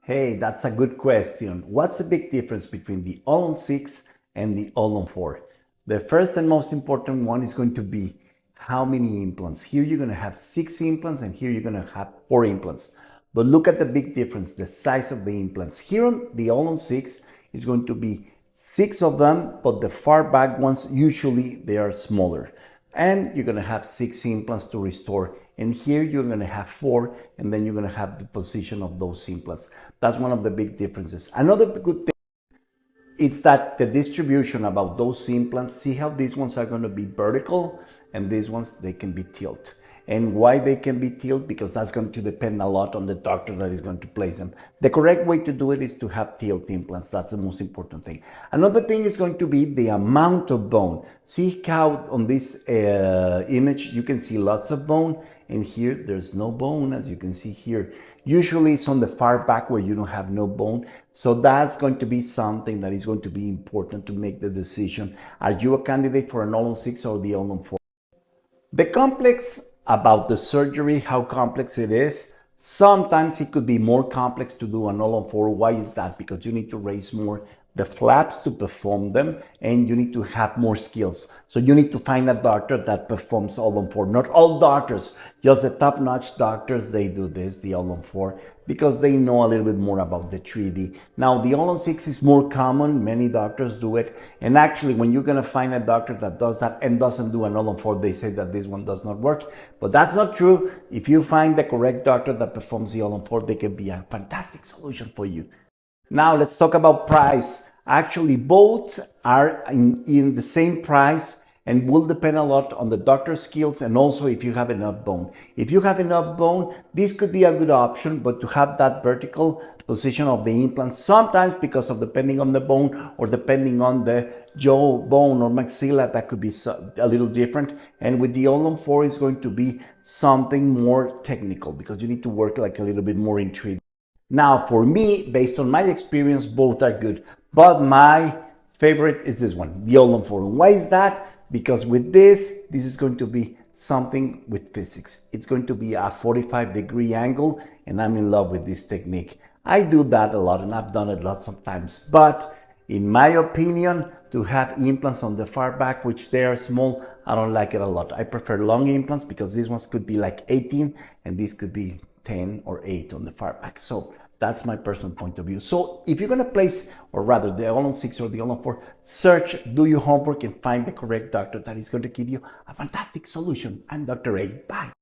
Hey, that's a good question. What's the big difference between the All-on-6 and the All-on-4? The first and most important one is going to be how many implants. Here you're going to have 6 implants and here you're going to have 4 implants. But look at the big difference, the size of the implants. Here on the All-on-6 is going to be 6 of them, but the far back ones, usually they are smaller. And you're going to have 6 implants to restore, and here you're going to have 4, and then you're going to have the position of those implants. That's one of the big differences. Another good thing is that the distribution about those implants, see how these ones are going to be vertical and these ones they can be tilt. And why they can be tilt? Because that's going to depend a lot on the doctor that is going to place them. The correct way to do it is to have tilt implants. That's the most important thing. Another thing is going to be the amount of bone. See how on this image you can see lots of bone, and here there's no bone, as you can see here. Usually it's on the far back where you don't have no bone. So that's going to be something that is going to be important to make the decision. Are you a candidate for an All-on-6 or the All-on-4? The complex about the surgery, how complex it is, sometimes it could be more complex to do an All-on-4. Why is that? Because you need to raise more the flaps to perform them, and you need to have more skills. So you need to find a doctor that performs All-on-4. Not all doctors, just the top-notch doctors, they do this, the All-on-4, because they know a little bit more about the 3D. Now, the All-on-6 is more common. Many doctors do it. And actually, when you're going to find a doctor that does that and doesn't do an All-on-4, they say that this one does not work. But that's not true. If you find the correct doctor that performs the All-on-4, they can be a fantastic solution for you. Now let's talk about price. Actually, both are in the same price and will depend a lot on the doctor's skills and also if you have enough bone. If you have enough bone, this could be a good option, but to have that vertical position of the implant, sometimes because of depending on the bone or depending on the jaw bone or maxilla, that could be a little different. And with the All-on-4, it's going to be something more technical because you need to work like a little bit more in 3D. Now, for me, based on my experience, both are good. But my favorite is this one, the All-on-4. Why is that? Because with this is going to be something with physics. It's going to be a 45-degree angle, and I'm in love with this technique. I do that a lot, and I've done it lots of times. But in my opinion, to have implants on the far back, which they are small, I don't like it a lot. I prefer long implants because these ones could be like 18, and these could be 10 or 8 on the far back. So that's my personal point of view. So if you're going to place, or rather the All-on-6 or the All-on-4, search, do your homework, and find the correct doctor that is going to give you a fantastic solution. I'm Dr. A. Bye.